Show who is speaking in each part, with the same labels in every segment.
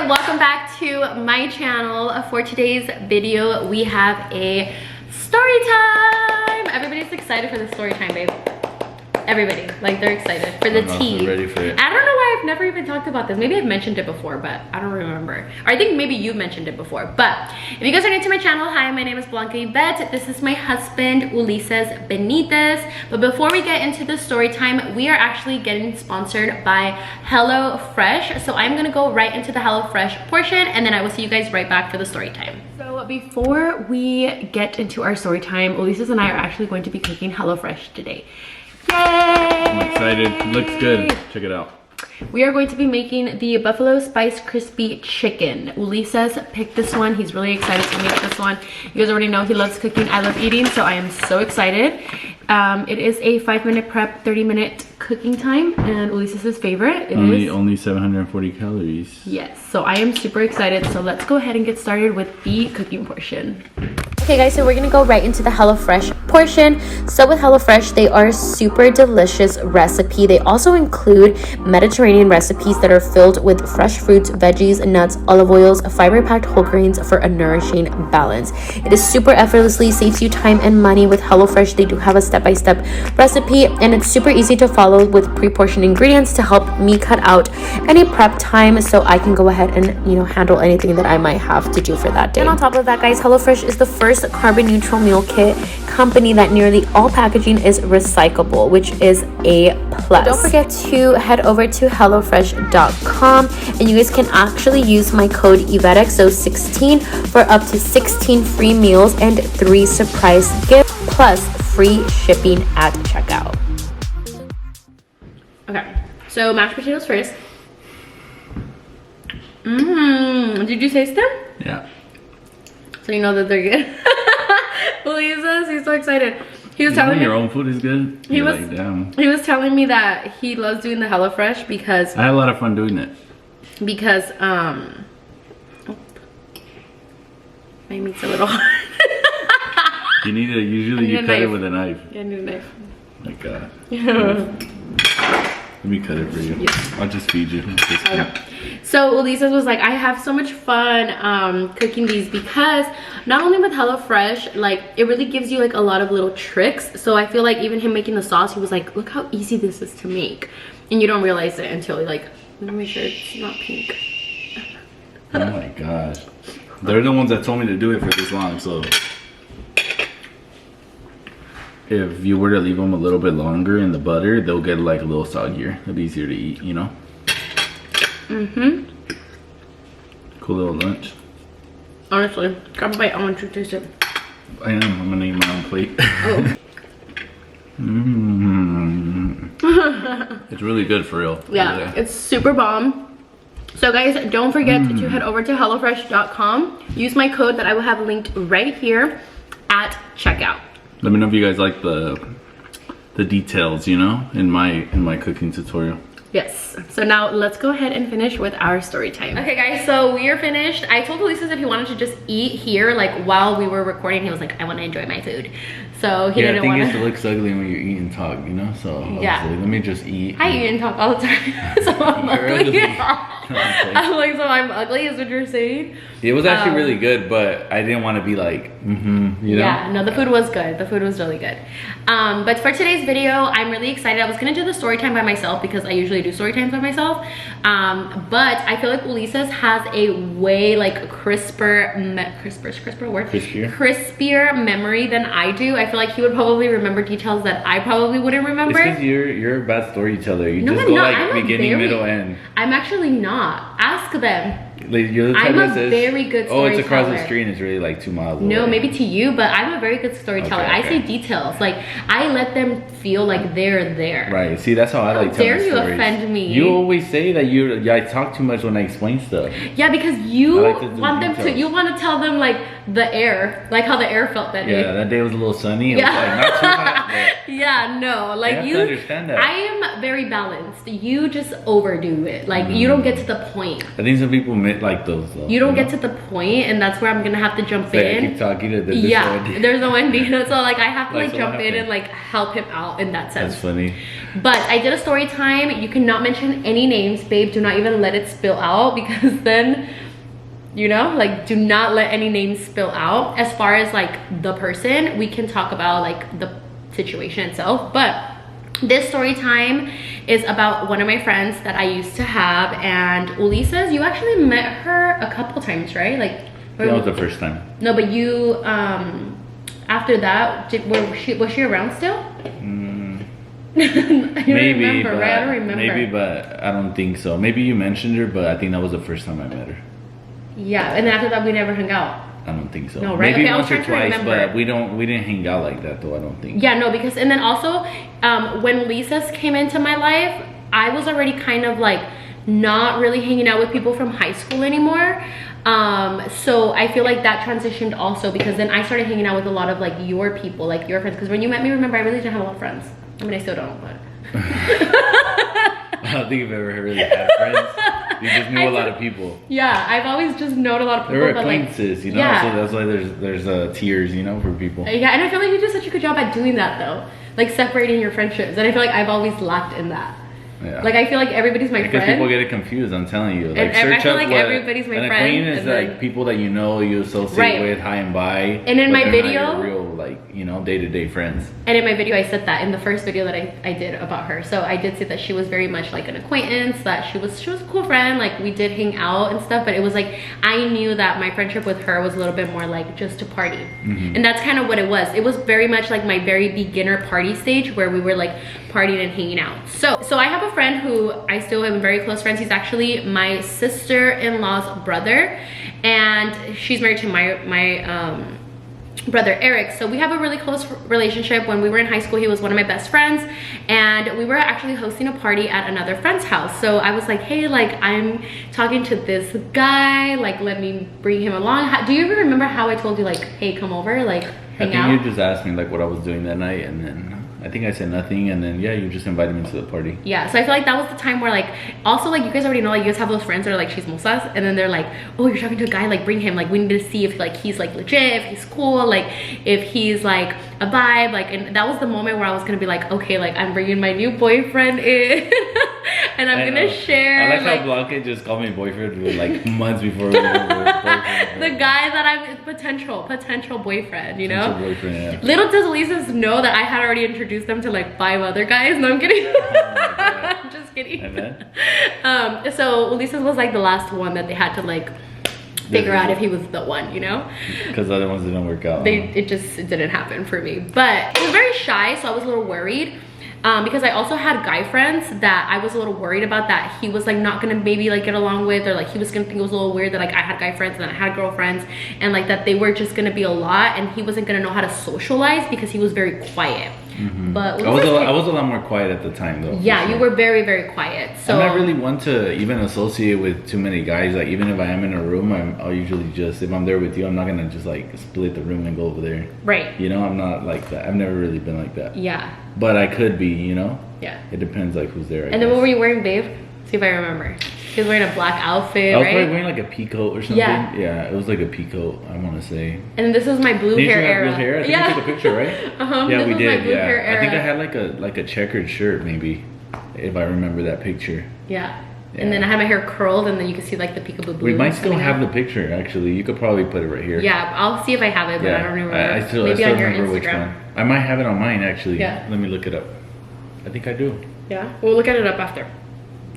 Speaker 1: welcome back to my channel. For today's video, we have a story time. Everybody's excited for the story time, babe. Everybody, like, they're excited for the tea.
Speaker 2: I'm ready for it.
Speaker 1: I don't know why I've never even talked about this. Maybe I've mentioned it before, but I don't remember. Or I think maybe you mentioned it before. But if you guys are new to my channel, hi, my name is Blanca Yvette. This is my husband, Ulises Benitez. But before we get into the story time, we are actually getting sponsored by HelloFresh. So I'm gonna go right into the HelloFresh portion, and then I will see you guys right back for the story time. So before we get into our story time, Ulises and I are actually going to be cooking HelloFresh today. Yay!
Speaker 2: I'm excited. It looks good. Check it out.
Speaker 1: We are going to be making the Buffalo Spice Crispy Chicken. Ulises picked this one. He's really excited to make this one. You guys already know he loves cooking. I love eating, so I am so excited. It is a 5-minute prep, 30-minute cooking time, and Ulises' favorite.
Speaker 2: Only 740 calories.
Speaker 1: Yes, so I am super excited. So let's go ahead and get started with the cooking portion. Okay guys, so we're gonna go right into the HelloFresh portion. So with HelloFresh, they are a super delicious recipe. They also include Mediterranean recipes that are filled with fresh fruits, veggies, nuts, olive oils, fiber-packed whole grains for a nourishing balance. It is super effortlessly, saves you time and money. With HelloFresh, they do have a step-by-step recipe, and it's super easy to follow with pre-portioned ingredients to help me cut out any prep time, so I can go ahead and, you know, handle anything that I might have to do for that day. And on top of that, guys, HelloFresh is the first carbon neutral meal kit company that nearly all packaging is recyclable, which is a plus. Don't forget to head over to hellofresh.com, and you guys can actually use my code YvetteXO16 for up to 16 free meals and 3 surprise gifts plus free shipping at checkout. Okay, so mashed potatoes first. Did you taste them?
Speaker 2: Yeah.
Speaker 1: So you know that they're good. Ulises, he's so excited. He was telling me
Speaker 2: your own food is good.
Speaker 1: He was telling me that he loves doing the HelloFresh because
Speaker 2: I had a lot of fun doing it.
Speaker 1: Because my meat's a little hard.
Speaker 2: You need to usually you cut it with a knife.
Speaker 1: Yeah, I need a knife.
Speaker 2: Oh my God. Let me cut it for you.
Speaker 1: Yes.
Speaker 2: I'll just feed you.
Speaker 1: Okay. So Ulises was like, I have so much fun cooking these because not only with HelloFresh, like it really gives you like a lot of little tricks. So I feel like even him making the sauce, he was like, look how easy this is to make. And you don't realize it until like, let me make sure it's not pink.
Speaker 2: Oh my gosh. They're the ones that told me to do it for this long, so if you were to leave them a little bit longer in the butter, they'll get like a little soggier. It'll be easier to eat, you know? Cool little lunch.
Speaker 1: Honestly, grab a bite. I want you to taste it.
Speaker 2: I am. I'm gonna eat my own plate.
Speaker 1: Oh.
Speaker 2: It's really good for real.
Speaker 1: Yeah, it's super bomb. So guys, don't forget to head over to hellofresh.com. Use my code that I will have linked right here at checkout.
Speaker 2: Let me know if you guys like the details, you know, in my cooking tutorial.
Speaker 1: Yes. So now let's go ahead and finish with our story time. Okay guys, so we are finished. I told Ulises if he wanted to just eat here, like while we were recording, he was like, I want to enjoy my food. So he didn't want to.
Speaker 2: I think it looks ugly when you eat and talk, you know? So
Speaker 1: yeah.
Speaker 2: Like, let me just eat.
Speaker 1: I eat and talk all the time. So I'm ugly. I'm like, so I'm ugly is what you're saying?
Speaker 2: It was actually really good, but I didn't want to be like, you know?
Speaker 1: Yeah, no, the food was good. The food was really good. But for today's video, I'm really excited. I was gonna do the story time by myself because I usually do story times by myself. But I feel like Ulises has a way like crispier memory than I do. I feel like he would probably remember details that I probably wouldn't remember.
Speaker 2: It's because you're a bad storyteller. You just go like beginning, middle, end.
Speaker 1: I'm actually not. Ask them.
Speaker 2: Like, you're the type
Speaker 1: I'm a
Speaker 2: that says,
Speaker 1: very good storyteller.
Speaker 2: Oh, it's across the street and it's really like 2 miles away.
Speaker 1: No, maybe to you, but I'm a very good storyteller.
Speaker 2: Okay.
Speaker 1: I say details. Like, I let them feel like they're there.
Speaker 2: Right. See, that's how I like telling stories.
Speaker 1: How dare you offend me?
Speaker 2: You always say that I talk too much when I explain stuff.
Speaker 1: Yeah, because you want them to, you want to tell them like the air, like how the air felt that day.
Speaker 2: Yeah, that day was a little sunny. It was like not too hot.
Speaker 1: Yeah, no, like
Speaker 2: you have to understand that.
Speaker 1: I am very balanced. You just overdo it. Like you don't get to the point.
Speaker 2: I think some people like those though.
Speaker 1: You don't get to the point, and that's where I'm gonna have to jump in.
Speaker 2: I keep talking to this.
Speaker 1: Yeah, there's no ending. So like I have to like jump in and like help him out in that sense.
Speaker 2: That's funny.
Speaker 1: But I did a story time. You cannot mention any names, babe. Do not even let it spill out, because then, you know, like do not let any names spill out. As far as like the person, we can talk about like the situation itself. But this story time is about one of my friends that I used to have, and Ulises, you actually met her a couple times, right? Like
Speaker 2: that was the first time.
Speaker 1: No, but you after that, was she around still?
Speaker 2: Maybe,
Speaker 1: remember,
Speaker 2: but
Speaker 1: right? I don't remember.
Speaker 2: Maybe, but I don't think so. Maybe you mentioned her, but I think that was the first time I met her.
Speaker 1: Yeah, and then after that, we never hung out.
Speaker 2: I don't think so.
Speaker 1: No, right?
Speaker 2: Maybe
Speaker 1: Okay,
Speaker 2: once or twice, but we didn't hang out like that though. I don't think.
Speaker 1: Yeah, no, because and then also when Lisa's came into my life, I was already kind of like not really hanging out with people from high school anymore. So I feel like that transitioned also, because then I started hanging out with a lot of like your people, like your friends. Because when you met me, remember, I really didn't have a lot of friends. I mean, I still don't, but.
Speaker 2: I don't think you've ever really had friends. You just knew a lot of people.
Speaker 1: Yeah, I've always just known a lot of people.
Speaker 2: There were acquaintances, like, you know,
Speaker 1: yeah.
Speaker 2: So that's why there's tiers, you know, for people.
Speaker 1: Yeah, and I feel like you did such a good job at doing that though. Like separating your friendships. And I feel like I've always lacked in that.
Speaker 2: Yeah.
Speaker 1: Like I feel like everybody's my friend.
Speaker 2: Because people get it confused, I'm telling you. Like
Speaker 1: and
Speaker 2: search
Speaker 1: I feel
Speaker 2: up
Speaker 1: like
Speaker 2: what
Speaker 1: everybody's my
Speaker 2: an
Speaker 1: friend.
Speaker 2: acquaintance is like people that you know, you associate
Speaker 1: right.
Speaker 2: with high and by.
Speaker 1: And in my video,
Speaker 2: not your real, like, you know, day-to-day friends.
Speaker 1: And in my video, I said that in the first video that I did about her. So I did say that she was very much like an acquaintance, that she was a cool friend, like we did hang out and stuff, but it was like I knew that my friendship with her was a little bit more like just to party. And that's kind of what it was. It was very much like my very beginner party stage where we were like partying and hanging out. So I have a friend who I still am very close friends. He's actually my sister-in-law's brother, and she's married to my brother Eric. So we have a really close relationship. When we were in high school, he was one of my best friends, and we were actually hosting a party at another friend's house. So I was like, hey, like I'm talking to this guy, like let me bring him along. Do you ever remember how I told you like, hey, come over, like hang out?
Speaker 2: I think you just asked me like what I was doing that night, and then I think I said nothing, and then yeah, you just invited me to the party. Yeah,
Speaker 1: so I feel like that was the time where like, also like you guys already know, like you guys have those friends that are like chismosas, and then they're like, oh, you're talking to a guy, like bring him, like we need to see if like he's like legit, if he's cool, like if he's like a vibe, like, and that was the moment where I was gonna be like, okay, like I'm bringing my new boyfriend in and I'm gonna share.
Speaker 2: I like how Blanca just called me boyfriend like months before we were boyfriend.
Speaker 1: The guy that I'm potential boyfriend, you know?
Speaker 2: Potential boyfriend, yeah.
Speaker 1: Little does Elisa's know that I had already introduced them to like 5 other guys. No, I'm kidding. Oh I'm just kidding.
Speaker 2: And then?
Speaker 1: So Elisa's was like the last one that they had to like figure out if he was the one, you know?
Speaker 2: Because the other ones didn't work out.
Speaker 1: It didn't happen for me. But he was very shy, so I was a little worried. Because I also had guy friends that I was a little worried about, that he was like not gonna maybe like get along with, or like he was gonna think it was a little weird that like I had guy friends and then I had girlfriends, and like that they were just gonna be a lot, and he wasn't gonna know how to socialize because he was very quiet. But
Speaker 2: I was a lot more quiet at the time though.
Speaker 1: Yeah, you were very, very quiet. So
Speaker 2: I'm not really one to even associate with too many guys. Like even if I am in a room, I'll usually just, if I'm there with you, I'm not gonna just like split the room and go over there.
Speaker 1: Right.
Speaker 2: You know, I'm not like that. I've never really been like that.
Speaker 1: Yeah.
Speaker 2: But I could be, you know?
Speaker 1: Yeah.
Speaker 2: It depends like who's there, I
Speaker 1: And then what were you wearing, babe? See if I remember. He was wearing a black outfit,
Speaker 2: I was
Speaker 1: right?
Speaker 2: probably wearing like a pea coat or something.
Speaker 1: Yeah.
Speaker 2: Yeah, it was like a pea coat, I want to say.
Speaker 1: And this is my blue hair era.
Speaker 2: Blue hair? I think we took a picture, right? Yeah, we did. Yeah. I think I had like a checkered shirt, maybe, if I remember that picture.
Speaker 1: Yeah. And then I had my hair curled, and then you can see like the peekaboo blue.
Speaker 2: We might still have the picture, actually. You could probably put it right here.
Speaker 1: Yeah, I'll see if I have it, but I don't remember.
Speaker 2: I still
Speaker 1: Maybe on your
Speaker 2: remember
Speaker 1: Instagram.
Speaker 2: which one. I might have it on mine, actually.
Speaker 1: Yeah.
Speaker 2: Let me look it up. I think I do.
Speaker 1: Yeah, we'll look at it up after.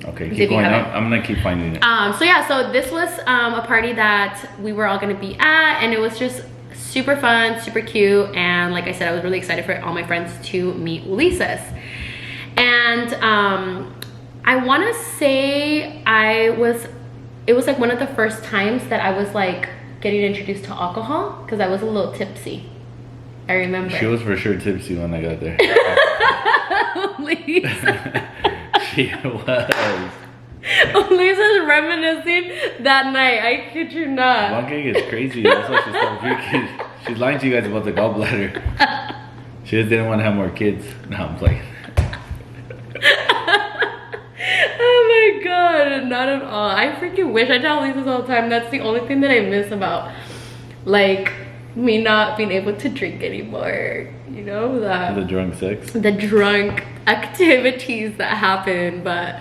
Speaker 2: Okay, keep going. I'm gonna keep finding it.
Speaker 1: So yeah, so this was a party that we were all gonna be at, and it was just super fun, super cute, and like I said, I was really excited for all my friends to meet Ulises. And I want to say it was like one of the first times that I was like getting introduced to alcohol, because I was a little tipsy. I remember.
Speaker 2: She was for sure tipsy when I got there.
Speaker 1: Lisa.
Speaker 2: She was.
Speaker 1: Lisa's reminiscing that night. I kid you not.
Speaker 2: Blanca is crazy. That's why she started drinking. She's lying to you guys about the gallbladder. She just didn't want to have more kids. No, I'm playing.
Speaker 1: not at all. I freaking wish. I tell Lisa all the time. That's the only thing that I miss about, like, me not being able to drink anymore. You know,
Speaker 2: the drunk sex,
Speaker 1: the drunk activities that happen. But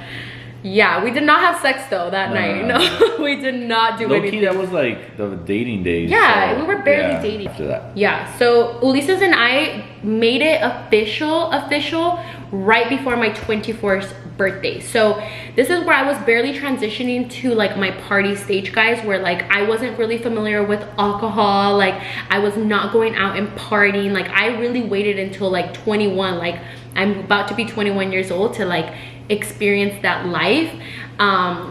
Speaker 1: yeah, we did not have sex though that night. No, we did not do anything.
Speaker 2: That was like the dating days.
Speaker 1: Yeah,
Speaker 2: so,
Speaker 1: we were barely dating
Speaker 2: after that.
Speaker 1: Yeah, so Ulises and I made it official right before my 24th birthday. So this is where I was barely transitioning to like my party stage, guys, where like I wasn't really familiar with alcohol. Like I was not going out and partying. Like I really waited until like 21. Like I'm about to be 21 years old to like experience that life,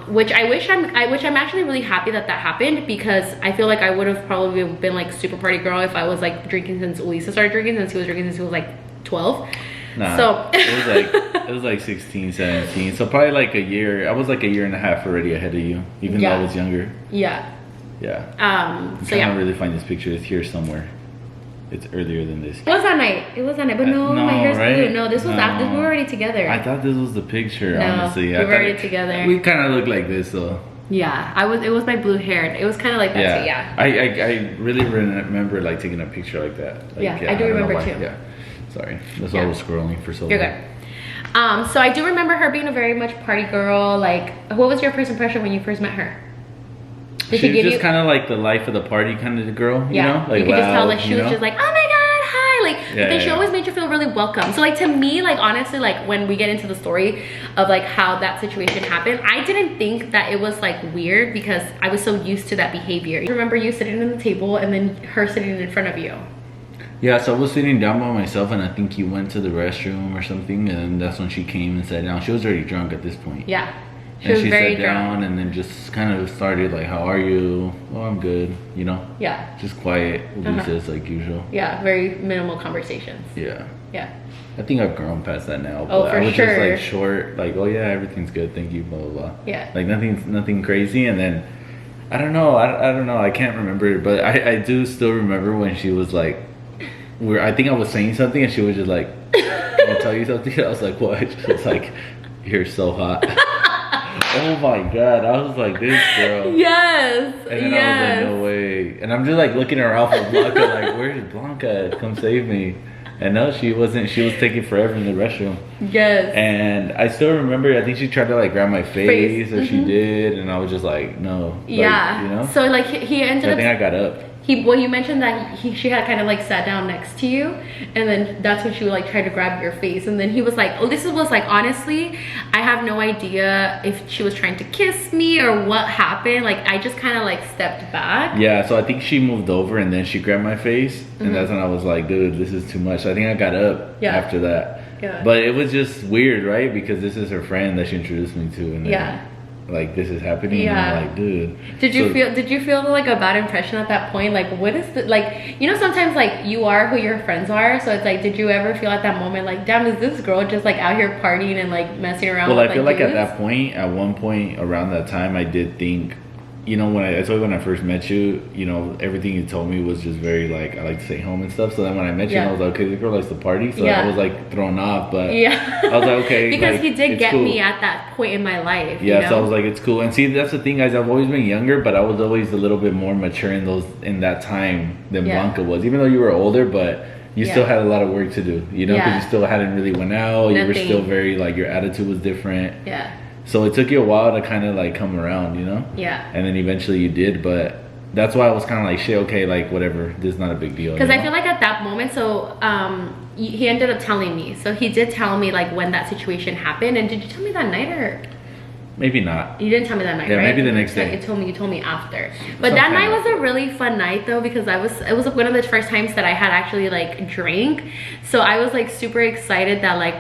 Speaker 1: which I'm actually really happy that happened, because I feel like I would have probably been like super party girl if I was like drinking since Ulises started drinking, since he was drinking since he was like 12.
Speaker 2: Nah,
Speaker 1: so
Speaker 2: it was like 16, 17. So probably like a year. I was like a year and a half already ahead of you, even though I was younger.
Speaker 1: Yeah.
Speaker 2: Yeah.
Speaker 1: So yeah.
Speaker 2: I can't really find this picture. It's here somewhere. It's earlier than this.
Speaker 1: It was that night. But no, my hair's blue. No, this was after. We were already together.
Speaker 2: I thought this was the picture, honestly.
Speaker 1: We were already together.
Speaker 2: We kind of look like this, though.
Speaker 1: Yeah, it was my blue hair. It was kind of like that too, yeah.
Speaker 2: I really remember like taking a picture like that. Like,
Speaker 1: yeah, I do remember too.
Speaker 2: Yeah. Sorry. That's why I was scrolling for so long.
Speaker 1: You're good. So I do remember her being a very much party girl. Like, what was your first impression when you first met her?
Speaker 2: She was just kind of like the life of the party kind of girl, you know? Like,
Speaker 1: you could just tell, like, she was just like, oh my god, hi, like, but then she always made you feel really welcome. So like, to me, like, honestly, like, when we get into the story of like how that situation happened, I didn't think that it was like weird, because I was so used to that behavior. I remember you sitting at the table and then her sitting in front of you.
Speaker 2: Yeah, so I was sitting down by myself, and I think you went to the restroom or something, and that's when she came and sat down. She was already drunk at this point.
Speaker 1: Yeah.
Speaker 2: She sat down and then just kind of started like, how are you? Oh, I'm good, you know? Yeah. Just quiet, Ulises, like usual.
Speaker 1: Yeah, very minimal conversations.
Speaker 2: Yeah.
Speaker 1: Yeah.
Speaker 2: I think I've grown past that now.
Speaker 1: Oh,
Speaker 2: but
Speaker 1: for
Speaker 2: I was
Speaker 1: sure.
Speaker 2: just like short, like, oh yeah, everything's good, thank you, blah, blah, blah.
Speaker 1: Yeah.
Speaker 2: Like nothing crazy. And then, I don't know, I can't remember, but I do still remember when she was like, I think I was saying something and she was just like, can I tell you something? I was like, what? She was like, you're so hot. Oh my god, I was like, this girl.
Speaker 1: Yes.
Speaker 2: And then I was like, no way. And I'm just like looking around for Blanca, like, where's Blanca? Come save me. And no, she wasn't. She was taking forever in the restroom.
Speaker 1: Yes.
Speaker 2: And I still remember, I think she tried to like grab my face or she did. And I was just like, no. Like,
Speaker 1: yeah.
Speaker 2: You know?
Speaker 1: So like he ended up.
Speaker 2: I think I got up.
Speaker 1: You mentioned that she had kind of like sat down next to you, and then that's when she would like try to grab your face, and then he was like, oh, this was like, honestly, I have no idea if she was trying to kiss me or what happened. Like I just kind of like stepped back.
Speaker 2: Yeah, so I think she moved over and then she grabbed my face, and that's when I was like, dude, this is too much. So I think I got up after that. Yeah. But it was just weird, right? Because this is her friend that she introduced me to, and then, like, this is happening. And I'm like, dude. Did
Speaker 1: you feel like a bad impression at that point? Like, what is the, like, you know, sometimes like you are who your friends are, so it's like, did you ever feel at that moment like, damn, is this girl just like out here partying and like messing around with,
Speaker 2: I feel like
Speaker 1: dudes?
Speaker 2: at that point, at one point around that time, I did think, you know, when I first met you, you know, everything you told me was just very like, I like to stay home and stuff. So then when I met you, I was like, okay, this girl likes to party. So I was like thrown off, but I was like, okay.
Speaker 1: Because
Speaker 2: like,
Speaker 1: he did get me at that point in my life.
Speaker 2: Yeah,
Speaker 1: you know?
Speaker 2: So I was like, it's cool. And see, that's the thing, guys. I've always been younger, but I was always a little bit more mature in that time than Blanca was. Even though you were older, but you still had a lot of work to do, you know, because you still hadn't really went out. You were still very like, your attitude was different.
Speaker 1: Yeah.
Speaker 2: So it took you a while to kind of like come around, you know? Yeah. And then eventually you did, but that's why I was kind of like, shit, okay, like whatever, this is not a big deal.
Speaker 1: Because I feel like at that moment, so he ended up telling me. So he did tell me like when that situation happened. And did you tell me that night or?
Speaker 2: Maybe not.
Speaker 1: You didn't tell me that night, right?
Speaker 2: Maybe the next day.
Speaker 1: You told me after. But that night was a really fun night though, because it was one of the first times that I had actually like drank. So I was like super excited that like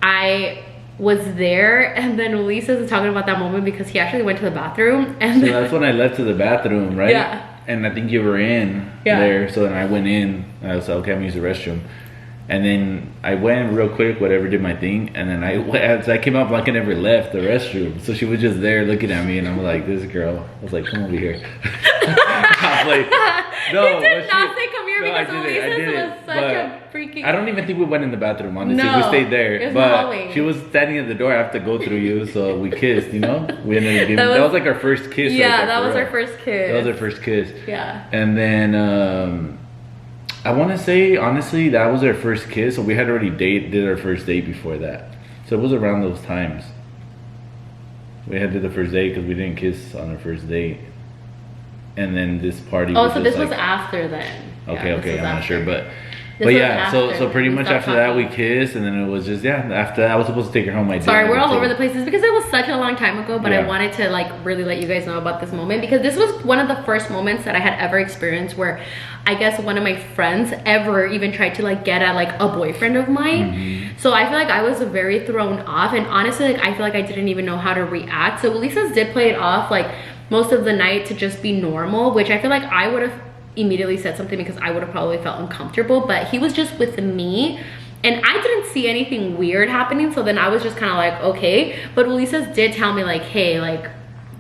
Speaker 1: I was there, and then Ulises is talking about that moment because he actually went to the bathroom, and
Speaker 2: so that's when I left to the bathroom, right?
Speaker 1: Yeah.
Speaker 2: And I think you were in there, so then I went in, and I was like, okay, I'm gonna use the restroom. And then I went real quick, whatever, did my thing, and then as I came out, Blanca never left the restroom, so she was just there looking at me, and I'm like, this girl. I was like, come over here. I was like, no.
Speaker 1: You did not say come here here because Elisa's was such a freaking...
Speaker 2: I don't even think we went in the bathroom, honestly.
Speaker 1: No,
Speaker 2: we stayed there.
Speaker 1: it was
Speaker 2: but
Speaker 1: hallway.
Speaker 2: she was standing at the door. I have to go through you, so we kissed, you know? We ended up giving, that was like our first kiss.
Speaker 1: Yeah,
Speaker 2: right there,
Speaker 1: that was our first kiss.
Speaker 2: That was our first kiss.
Speaker 1: Yeah.
Speaker 2: And then, I want to say, honestly, that was our first kiss. So we had already did our first date before that. So it was around those times. We had did the first date because we didn't kiss on our first date. And then this party
Speaker 1: Oh,
Speaker 2: was
Speaker 1: so
Speaker 2: just
Speaker 1: this was
Speaker 2: like,
Speaker 1: after then.
Speaker 2: okay,
Speaker 1: Yeah,
Speaker 2: okay, I'm not
Speaker 1: after.
Speaker 2: sure, but
Speaker 1: This
Speaker 2: yeah,
Speaker 1: was
Speaker 2: so pretty
Speaker 1: we
Speaker 2: much
Speaker 1: stopped
Speaker 2: after that we
Speaker 1: talking.
Speaker 2: kissed, and then it was just after that I was supposed to take her home. I
Speaker 1: Sorry,
Speaker 2: didn't.
Speaker 1: we're all over the places because it was such a long time ago, but I
Speaker 2: Yeah.
Speaker 1: wanted to like really let you guys know about this moment because this was one of the first moments that I had ever experienced where I guess one of my friends ever even tried to like get at like a boyfriend of mine. So I feel like I was very thrown off, and honestly like I feel like I didn't even know how to react. So Lisa's did play it off like most of the night to just be normal, which I feel like I would have immediately said something because I would have probably felt uncomfortable, but he was just with me and I didn't see anything weird happening. So then I was just kind of like, okay. But Lisa's did tell me like, hey, like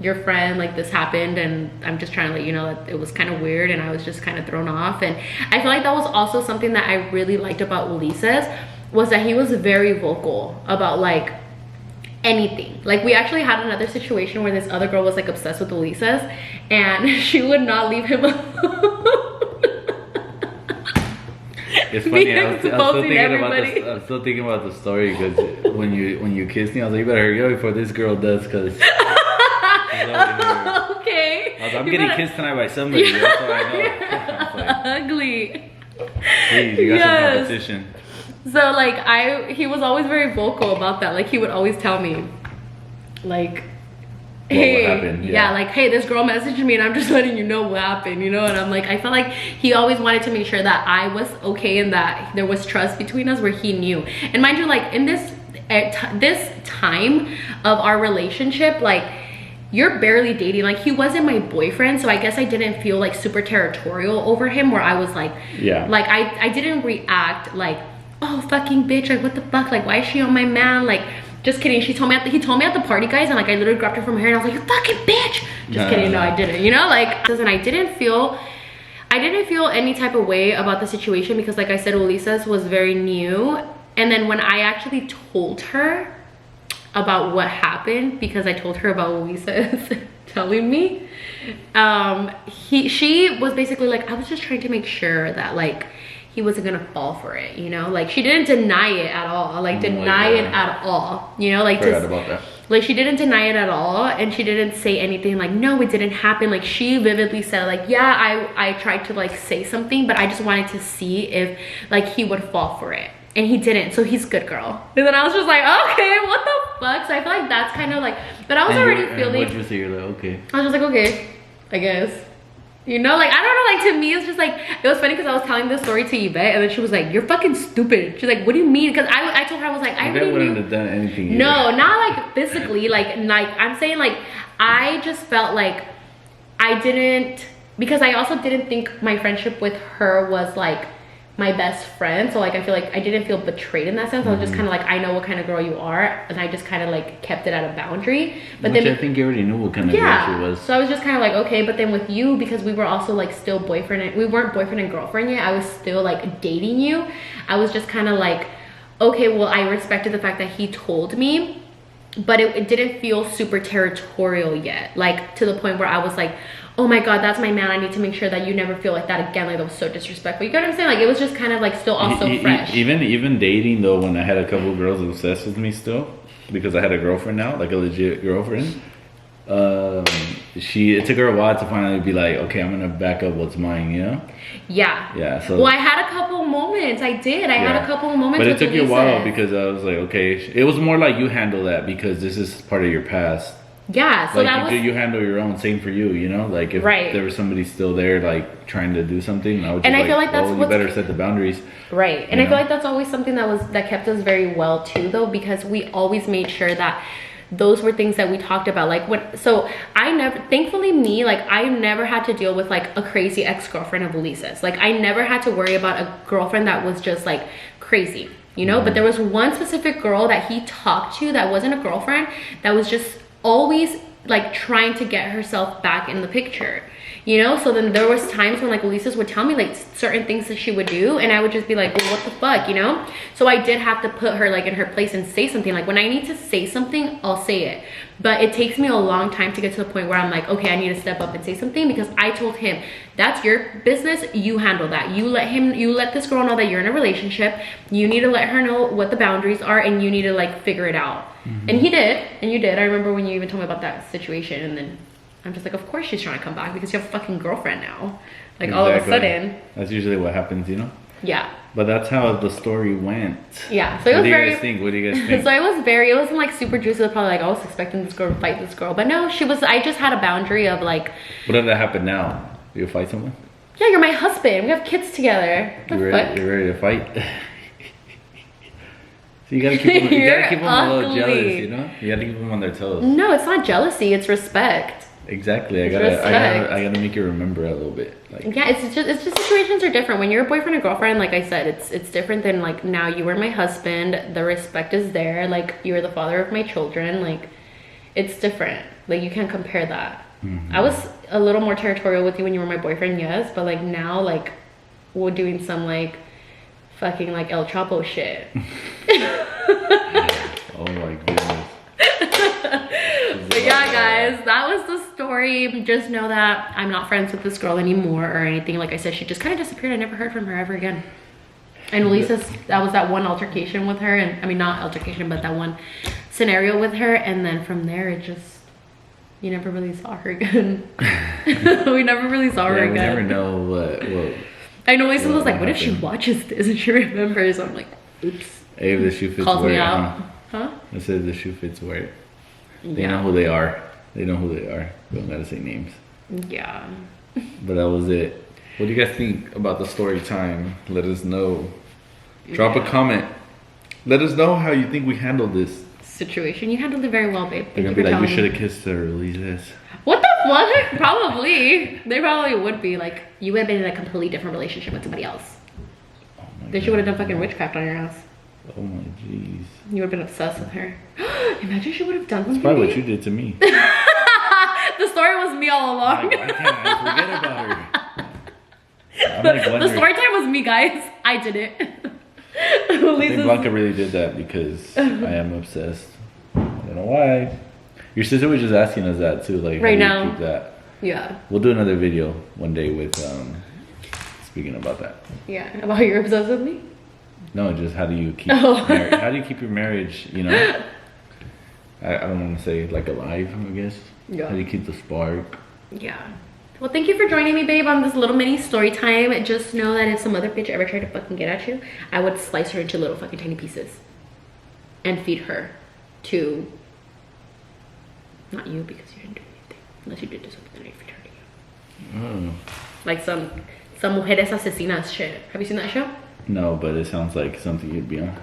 Speaker 1: your friend, like this happened and I'm just trying to let you know that it was kind of weird and I was just kind of thrown off. And I feel like that was also something that I really liked about Ulises, was that he was very vocal about like anything. Like we actually had another situation where this other girl was like obsessed with Ulises and she would not leave him alone.
Speaker 2: It's funny. I was
Speaker 1: Exposing
Speaker 2: still thinking about the story because when you kissed me, I was like, you better hurry up before this girl does, because
Speaker 1: Okay.
Speaker 2: I'm getting kissed tonight by somebody. That's all I know.
Speaker 1: Ugly.
Speaker 2: Please, you got some competition.
Speaker 1: So like he was always very vocal about that. Like he would always tell me like, hey,
Speaker 2: what happened?
Speaker 1: Yeah, like, hey, this girl messaged me and I'm just letting you know what happened, you know? And I'm like, I felt like he always wanted to make sure that I was okay and that there was trust between us where he knew. And mind you, like in this time of our relationship, like you're barely dating. Like he wasn't my boyfriend, so I guess I didn't feel like super territorial over him where I was like,
Speaker 2: yeah,
Speaker 1: like I didn't react like, oh fucking bitch, like what the fuck, like why is she on my man, like just kidding. He told me at the party, guys, and like I literally grabbed her from her hair and I was like, you fucking bitch. Just kidding. No, I didn't, you know, like, and I didn't feel any type of way about the situation because like I said, Ulises was very new. And then when I actually told her about what happened, because I told her about Ulises telling me, she was basically like, I was just trying to make sure that like he wasn't gonna fall for it, you know? Like she didn't deny it at all, like deny it at all, you know? Like
Speaker 2: forgot about that.
Speaker 1: Like she didn't deny it at all, and she didn't say anything like, no, it didn't happen. Like she vividly said like, yeah, I tried to like say something, but I just wanted to see if like he would fall for it, and he didn't, so he's good, girl. And then I was just like, okay, what the fuck? So I feel like that's kind of like, but I was already feeling,
Speaker 2: what'd you say? You're like, okay.
Speaker 1: I was just like, okay, I guess. You know, like, I don't know, like, to me, it's just, like, it was funny because I was telling this story to Yvette, and then she was like, you're fucking stupid. She's like, what do you mean? Because I told her, I was like, I
Speaker 2: Yvette wouldn't have done anything either.
Speaker 1: No, not, like, physically. Like, I'm saying, like, I just felt like I didn't, because I also didn't think my friendship with her was, like, my best friend. So, like, I feel like I didn't feel betrayed in that sense. I was just kind of like, I know what kind of girl you are, and I just kind of, like, kept it at a boundary. But
Speaker 2: Which
Speaker 1: then
Speaker 2: I think you already knew what kind of girl she was.
Speaker 1: So I was just kind of like, okay. But then with you, because we were also like still we weren't boyfriend and girlfriend yet, I was still like dating you, I was just kind of like, okay, well, I respected the fact that he told me, but it didn't feel super territorial yet, like to the point where I was like, oh my god, that's my man, I need to make sure that you never feel like that again. Like that was so disrespectful, you get what I'm saying? Like it was just kind of like still also fresh.
Speaker 2: Even dating though, when I had a couple of girls obsessed with me still, because I had a girlfriend now, like a legit girlfriend, it took her a while to finally be like, okay, I'm gonna back up what's mine, you know? Yeah, so,
Speaker 1: well, I had a couple moments. I had a couple of moments,
Speaker 2: but it took you a while
Speaker 1: Ulises.
Speaker 2: because I was like, okay, it was more like you handle that because this is part of your past.
Speaker 1: Yeah, so
Speaker 2: like
Speaker 1: that
Speaker 2: you handle your own. Same for you, you know. Like if there was somebody still there, like trying to do something, I would.
Speaker 1: And I feel like that's
Speaker 2: you better set the boundaries.
Speaker 1: Right, and I feel like that's always something that kept us very well too, though, because we always made sure that those were things that we talked about. Like thankfully me, like I never had to deal with like a crazy ex-girlfriend of Ulises. Like I never had to worry about a girlfriend that was just like crazy, you know. But there was one specific girl that he talked to that wasn't a girlfriend, that was just always like trying to get herself back in the picture, you know? So then there was times when like Elisa's would tell me like certain things that she would do, and I would just be like, well, what the fuck, you know? So I did have to put her like in her place and say something. Like when I need to say something, I'll say it. But it takes me a long time to get to the point where I'm like, okay, I need to step up and say something, because I told him, that's your business, you handle that. You let this girl know that you're in a relationship. You need to let her know what the boundaries are, and you need to like figure it out. And he did, and you did. I remember when you even told me about that situation, and then I'm just like, of course she's trying to come back, because you have a fucking girlfriend now. Like all of a sudden.
Speaker 2: That's usually what happens, you know?
Speaker 1: Yeah.
Speaker 2: But that's how the story went.
Speaker 1: Yeah. So it was very.
Speaker 2: What do you guys think?
Speaker 1: So it wasn't like super juicy. Probably like I was expecting this girl to fight this girl, but no, she was. I just had a boundary of like.
Speaker 2: What did that happen now? Do you fight someone?
Speaker 1: Yeah, you're my husband. We have kids together.
Speaker 2: You're ready to fight? So you gotta keep them, a little jealous, you know? You gotta keep them on their toes.
Speaker 1: No, it's not jealousy. It's respect.
Speaker 2: Exactly. I gotta make you remember a little bit. Like,
Speaker 1: yeah, it's just situations are different. When you're a boyfriend and girlfriend, like I said, it's different than like now you are my husband. The respect is there. Like you're the father of my children. Like it's different. Like you can't compare that. I was a little more territorial with you when you were my boyfriend, yes, but like now, like we're doing some like fucking like El Chapo shit.
Speaker 2: Oh my goodness.
Speaker 1: But yeah, guys, that was the story. Just know that I'm not friends with this girl anymore or anything. Like I said, she just kind of disappeared. I never heard from her ever again. And Lisa's, that was that one altercation with her, and I mean not altercation, but that one scenario with her, and then from there it just, you never really saw her again. We never really saw her again.
Speaker 2: We never know what
Speaker 1: I know Lisa was like, what if she watches this and she remembers? I'm like, oops.
Speaker 2: Hey, if the shoe fits
Speaker 1: calls
Speaker 2: wear
Speaker 1: me
Speaker 2: it,
Speaker 1: out. Huh?
Speaker 2: I said the shoe fits wear it. They know who they are. They know who they are. Don't gotta say names.
Speaker 1: Yeah.
Speaker 2: But that was it. What do you guys think about the story time? Let us know. Drop a comment. Let us know how you think we handled this
Speaker 1: situation. You handled it very well, babe.
Speaker 2: They're gonna be like, we should have kissed her, release this.
Speaker 1: What the fuck? Probably. They probably would be like, you would have been in a completely different relationship with somebody else.
Speaker 2: Oh my
Speaker 1: Then she would have done fucking witchcraft on your ass.
Speaker 2: Oh my jeez.
Speaker 1: You would have been obsessed with her. Imagine she would have done something.
Speaker 2: That's probably what you did to me.
Speaker 1: The story was me all along.
Speaker 2: Like, why can't I forget about her? I'm like
Speaker 1: the story time was me, guys. I did it.
Speaker 2: I think Blanca really did that because I am obsessed. I don't know why. Your sister was just asking us that too, like
Speaker 1: right
Speaker 2: how do you
Speaker 1: now.
Speaker 2: keep that?
Speaker 1: Yeah.
Speaker 2: We'll do another video one day with speaking about that.
Speaker 1: Yeah, about you're obsessed with me?
Speaker 2: No, just how do you keep how do you keep your marriage, you know? I don't want to say like alive, I guess. Yeah. How do you keep the spark?
Speaker 1: Yeah. Well, thank you for joining me, babe, on this little mini story time. Just know that if some other bitch ever tried to fucking get at you, I would slice her into little fucking tiny pieces and feed her to, not you, because you didn't do anything, unless you did do something, then I'd feed her to you. Like some mujeres asesinas shit. Have you seen that show?
Speaker 2: No, but it sounds like something you'd be on.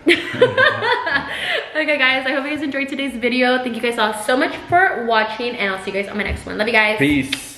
Speaker 1: Okay, guys, I hope you guys enjoyed today's video. Thank you guys all so much for watching, and I'll see you guys on my next one. Love you guys.
Speaker 2: Peace.